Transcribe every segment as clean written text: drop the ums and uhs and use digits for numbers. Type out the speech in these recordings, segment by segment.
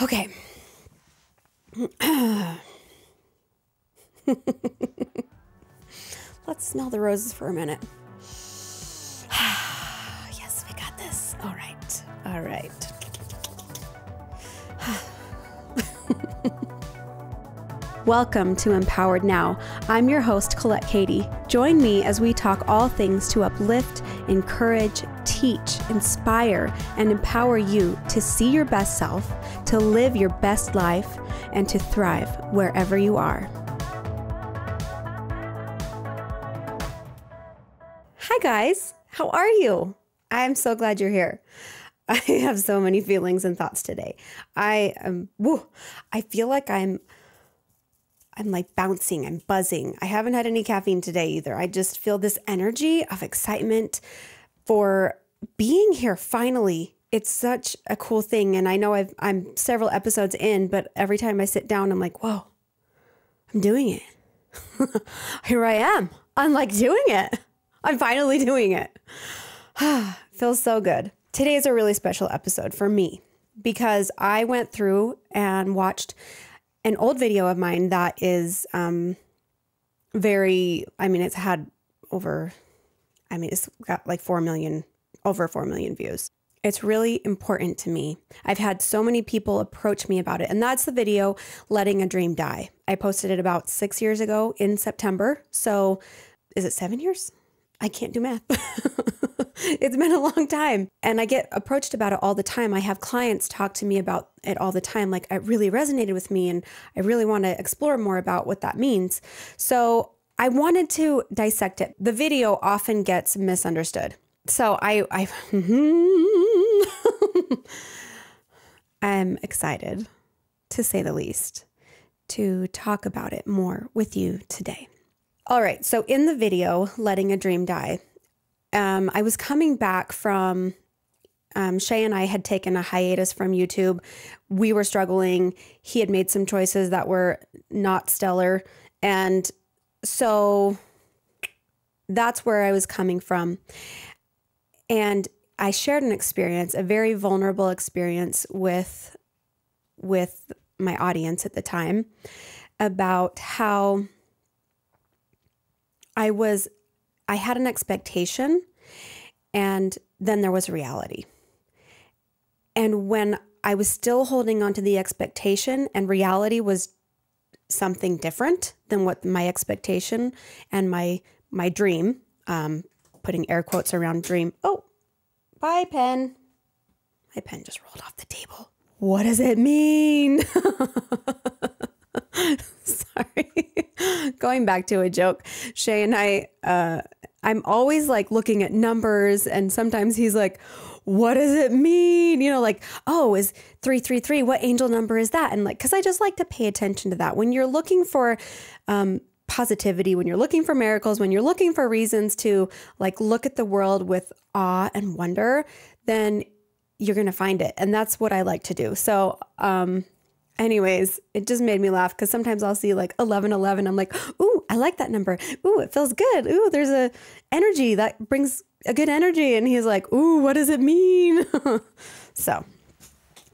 Okay. Let's smell the roses for a minute. Yes, we got this. All right. All right. Welcome to Empowered Now. I'm your host, Colette Kati. Join me as we talk all things to uplift, encourage, teach, inspire, and empower you to see your best self, to live your best life, and to thrive wherever you are. Hi guys, how are you? I'm so glad you're here. I have so many feelings and thoughts today. I feel like I'm like bouncing, I'm buzzing. I haven't had any caffeine today either. I just feel this energy of excitement for being here finally. It's such a cool thing. And I know I'm several episodes in, but every time I sit down, I'm like, whoa, I'm doing it. Here I am. I'm like doing it. I'm finally doing it. Feels so good. Today is a really special episode for me because I went through and watched an old video of mine that is it's had it's got like over 4 million views. It's really important to me. I've had so many people approach me about it. And that's the video, Letting a Dream Die. I posted it about 6 years ago in September. So is it 7 years? I can't do math. It's been a long time. And I get approached about it all the time. I have clients talk to me about it all the time. Like, it really resonated with me and I really want to explore more about what that means. So I wanted to dissect it. The video often gets misunderstood. So I'm excited, to say the least, to talk about it more with you today. All right. So in the video, Letting a Dream Die, I was coming back from, Shay and I had taken a hiatus from YouTube. We were struggling. He had made some choices that were not stellar. And so that's where I was coming from. And I shared an experience, a very vulnerable experience with my audience at the time, about how I had an expectation and then there was reality. And when I was still holding on to the expectation and reality was something different than what my expectation and my dream, putting air quotes around dream. Oh, bye pen. My pen just rolled off the table. What does it mean? Sorry. Going back to a joke, Shay and I'm always like looking at numbers, and sometimes he's like, what does it mean? You know, like, oh, is 333, what angel number is that? And like, cause I just like to pay attention to that. When you're looking for, positivity, when you're looking for miracles, when you're looking for reasons to like look at the world with awe and wonder, then you're going to find it. And that's what I like to do. So, anyways, it just made me laugh because sometimes I'll see like 1111. I'm like, ooh, I like that number. Ooh, it feels good. Ooh, there's a energy that brings a good energy. And he's like, ooh, what does it mean? So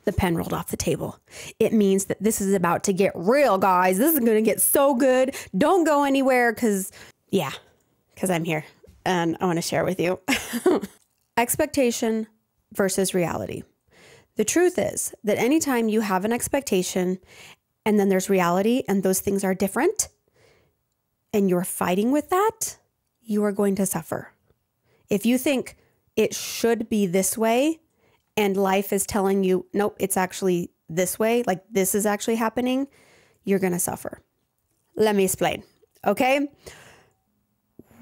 the pen rolled off the table. It means that this is about to get real, guys. This is going to get so good. Don't go anywhere because I'm here and I want to share with you. Expectation versus reality. The truth is that anytime you have an expectation and then there's reality and those things are different and you're fighting with that, you are going to suffer. If you think it should be this way and life is telling you, nope, it's actually this way, like this is actually happening, you're going to suffer. Let me explain. Okay.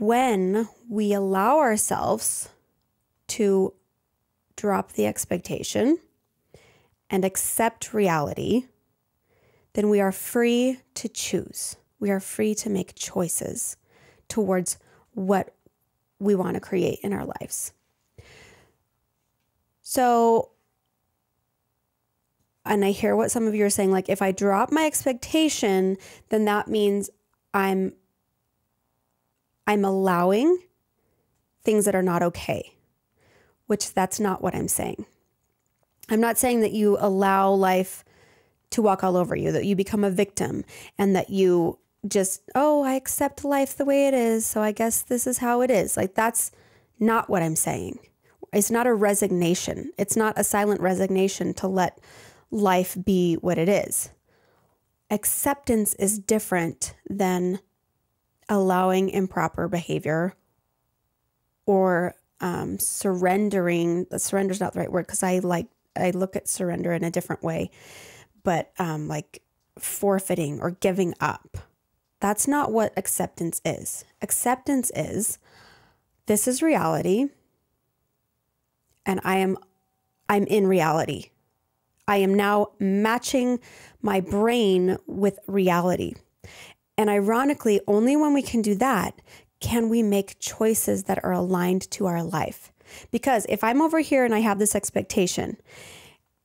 When we allow ourselves to drop the expectation and accept reality, then we are free to choose. We are free to make choices towards what we want to create in our lives. So, and I hear what some of you are saying, like, if I drop my expectation, then that means I'm allowing things that are not okay, which that's not what I'm saying. I'm not saying that you allow life to walk all over you, that you become a victim, and that you just, oh, I accept life the way it is, so I guess this is how it is. Like, that's not what I'm saying. It's not a resignation. It's not a silent resignation to let life be what it is. Acceptance is different than allowing improper behavior or surrendering. Surrender's not the right word, because I look at surrender in a different way, but like forfeiting or giving up. That's not what acceptance is. Acceptance is, this is reality, and I'm in reality. I am now matching my brain with reality. And ironically, only when we can do that can we make choices that are aligned to our life. Because if I'm over here and I have this expectation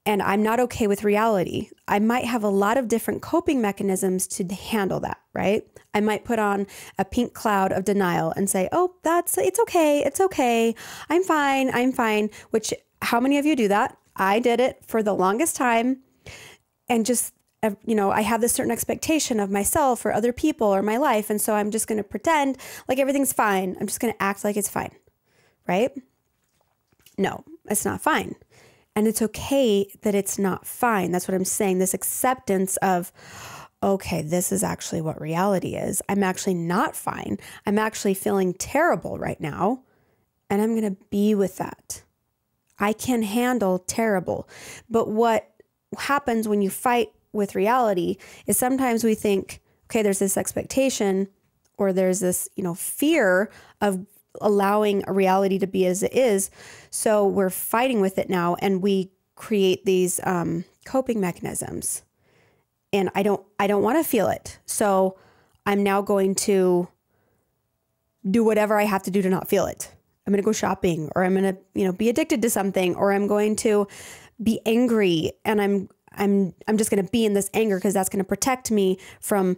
and I'm not okay with reality, I might have a lot of different coping mechanisms to handle that, right? I might put on a pink cloud of denial and say, oh, it's okay. I'm fine. Which, how many of you do that? I did it for the longest time. And just, I have this certain expectation of myself or other people or my life. And so I'm just going to pretend like everything's fine. I'm just going to act like it's fine, right? No, it's not fine. And it's okay that it's not fine. That's what I'm saying. This acceptance of, okay, this is actually what reality is. I'm actually not fine. I'm actually feeling terrible right now. And I'm going to be with that. I can handle terrible. But what happens when you fight with reality is sometimes we think, okay, there's this expectation or there's this, fear of allowing a reality to be as it is. So we're fighting with it now, and we create these coping mechanisms. And I don't want to feel it. So I'm now going to do whatever I have to do to not feel it. I'm going to go shopping, or I'm going to, be addicted to something, or I'm going to be angry, and I'm just going to be in this anger because that's going to protect me from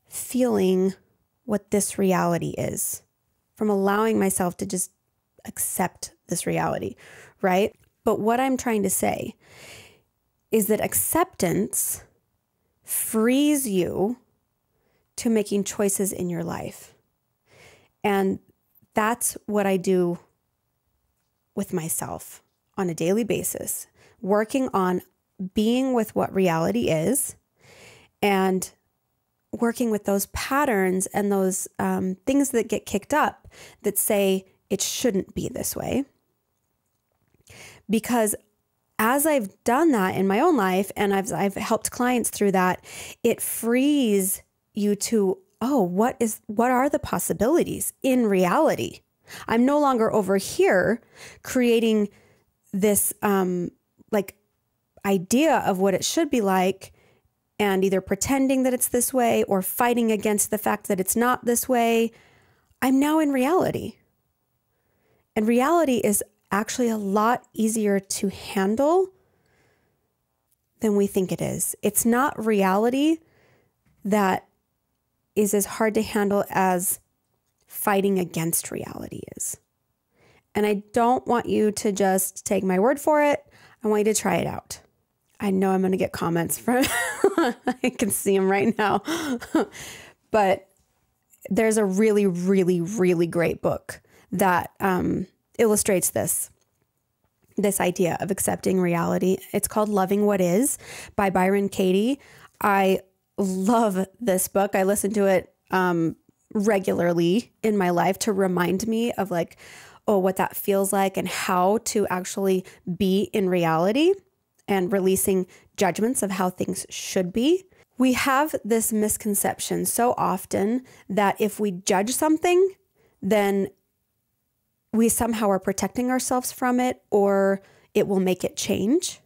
feeling what this reality is, from allowing myself to just accept this reality, right? But what I'm trying to say is that acceptance frees you to making choices in your life. And that's what I do with myself on a daily basis, working on being with what reality is and working with those patterns and those things that get kicked up that say it shouldn't be this way. Because as I've done that in my own life, and I've helped clients through that, it frees you to, what are the possibilities in reality? I'm no longer over here creating this idea of what it should be like and either pretending that it's this way or fighting against the fact that it's not this way. I'm now in reality. And reality is actually a lot easier to handle than we think it is. It's not reality that is as hard to handle as fighting against reality is. And I don't want you to just take my word for it. I want you to try it out. I know I'm going to get comments from, I can see them right now. But there's a really, really, really great book that illustrates this idea of accepting reality. It's called Loving What Is by Byron Katie. I love this book. I listen to it regularly in my life to remind me of what that feels like and how to actually be in reality and releasing judgments of how things should be. We have this misconception so often that if we judge something, then we somehow are protecting ourselves from it, or it will make it change.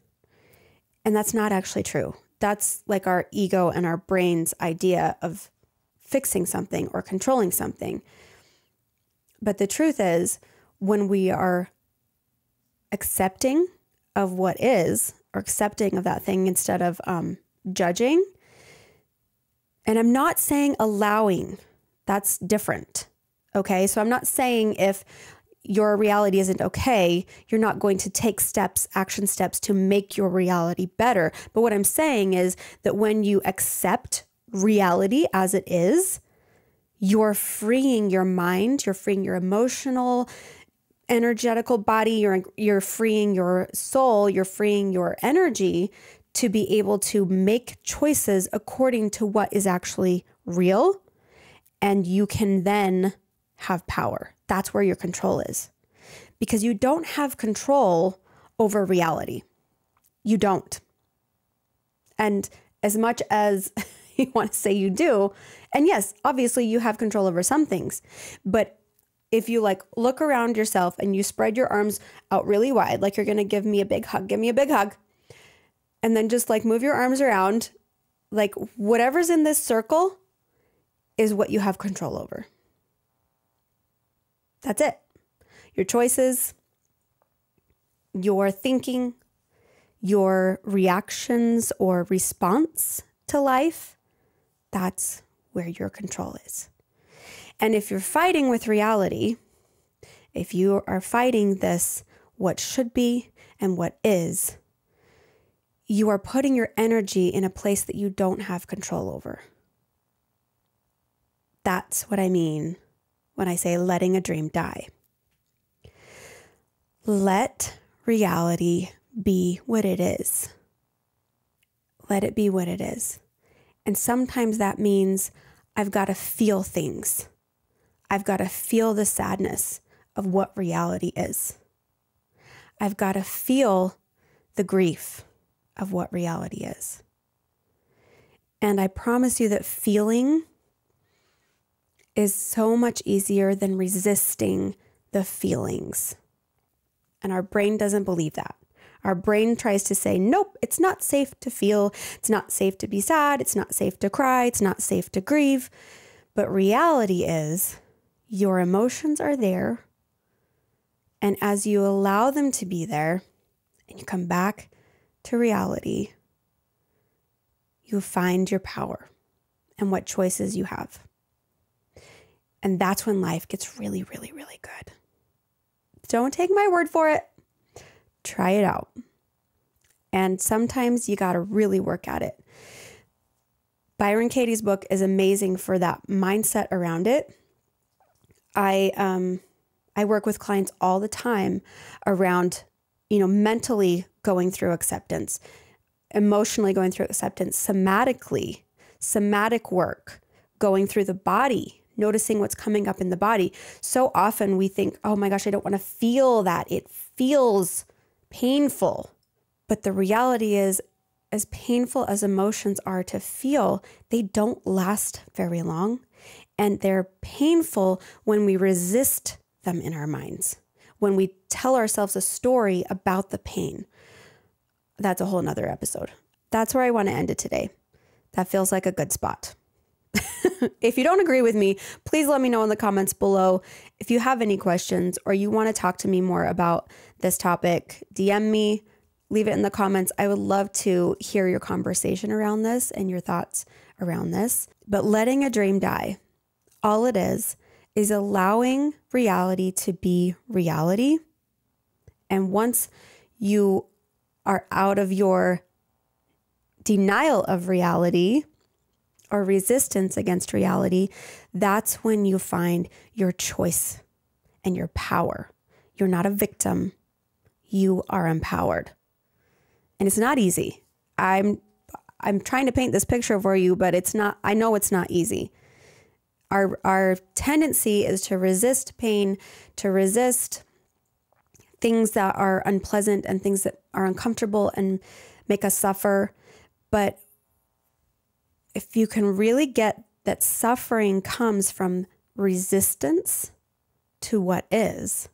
And that's not actually true. That's like our ego and our brain's idea of fixing something or controlling something. But the truth is, when we are accepting of what is, or accepting of that thing instead of judging, and I'm not saying allowing, that's different. Okay. So I'm not saying if your reality isn't okay, you're not going to take action steps to make your reality better. But what I'm saying is that when you accept reality as it is, you're freeing your mind, you're freeing your emotional, energetical body, you're freeing your soul, you're freeing your energy to be able to make choices according to what is actually real. And you can then have power. That's where your control is. Because you don't have control over reality. You don't. And as much as you want to say you do, and yes, obviously you have control over some things, but if you like look around yourself and you spread your arms out really wide, like you're going to give me a big hug, and then just like move your arms around, like whatever's in this circle is what you have control over. That's it. Your choices, your thinking, your reactions or response to life, that's where your control is. And if you're fighting with reality, if you are fighting this, what should be and what is, you are putting your energy in a place that you don't have control over. That's what I mean when I say letting a dream die. Let reality be what it is. Let it be what it is. And sometimes that means I've got to feel things. I've got to feel the sadness of what reality is. I've got to feel the grief of what reality is. And I promise you that feeling is so much easier than resisting the feelings. And our brain doesn't believe that. Our brain tries to say, nope, it's not safe to feel. It's not safe to be sad. It's not safe to cry. It's not safe to grieve. But reality is your emotions are there. And as you allow them to be there and you come back to reality, you find your power and what choices you have. And that's when life gets really, really, really good. Don't take my word for it. Try it out. And sometimes you got to really work at it. Byron Katie's book is amazing for that mindset around it. I work with clients all the time around, mentally going through acceptance, emotionally going through acceptance, somatic work, going through the body, noticing what's coming up in the body. So often we think, oh my gosh, I don't want to feel that. It feels painful. But the reality is, as painful as emotions are to feel, they don't last very long. And they're painful when we resist them in our minds, when we tell ourselves a story about the pain. That's a whole nother episode. That's where I want to end it today. That feels like a good spot. If you don't agree with me, please let me know in the comments below. If you have any questions or you want to talk to me more about this topic, DM me, leave it in the comments. I would love to hear your conversation around this and your thoughts around this. But letting a dream die, all it is allowing reality to be reality. And once you are out of your denial of reality or resistance against reality, that's when you find your choice and your power. You're not a victim. You are empowered. And it's not easy. I'm trying to paint this picture for you, but it's not, I know it's not easy. Our tendency is to resist pain, to resist things that are unpleasant and things that are uncomfortable and make us suffer. But if you can really get that suffering comes from resistance to what is,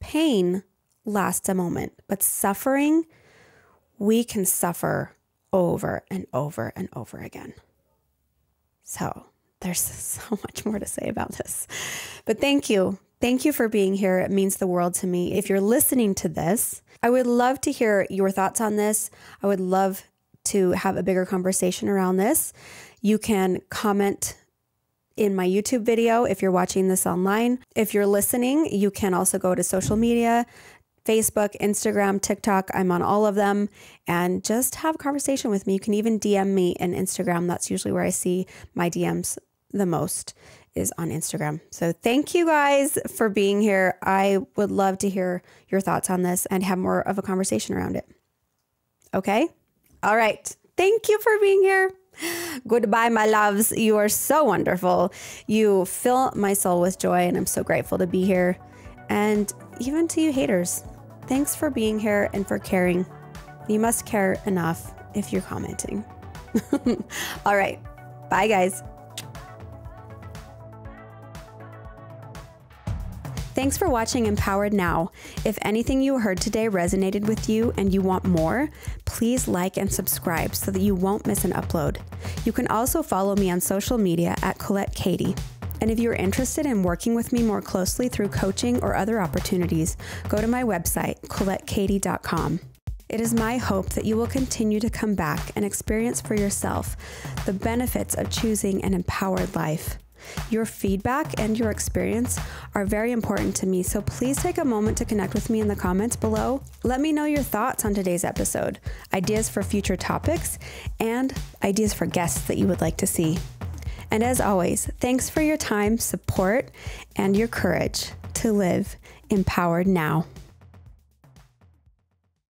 pain lasts a moment, but suffering, we can suffer over and over and over again. So there's so much more to say about this. But thank you. Thank you for being here. It means the world to me. If you're listening to this, I would love to hear your thoughts on this. I would love to have a bigger conversation around this. You can comment in my YouTube video if you're watching this online. If you're listening, you can also go to social media, Facebook, Instagram, TikTok. I'm on all of them, and just have a conversation with me. You can even DM me on Instagram. That's usually where I see my DMs the most, is on Instagram. So thank you guys for being here. I would love to hear your thoughts on this and have more of a conversation around it. Okay? All right. Thank you for being here. Goodbye, my loves. You are so wonderful. You fill my soul with joy, and I'm so grateful to be here. And even to you haters, thanks for being here and for caring. You must care enough if you're commenting. All right. Bye, guys. Thanks for watching Empowered Now. If anything you heard today resonated with you and you want more, please like and subscribe so that you won't miss an upload. You can also follow me on social media at Colette Kati. And if you're interested in working with me more closely through coaching or other opportunities, go to my website, ColetteKati.com. It is my hope that you will continue to come back and experience for yourself the benefits of choosing an empowered life. Your feedback and your experience are very important to me, so please take a moment to connect with me in the comments below. Let me know your thoughts on today's episode, ideas for future topics, and ideas for guests that you would like to see. And as always, thanks for your time, support, and your courage to live empowered now.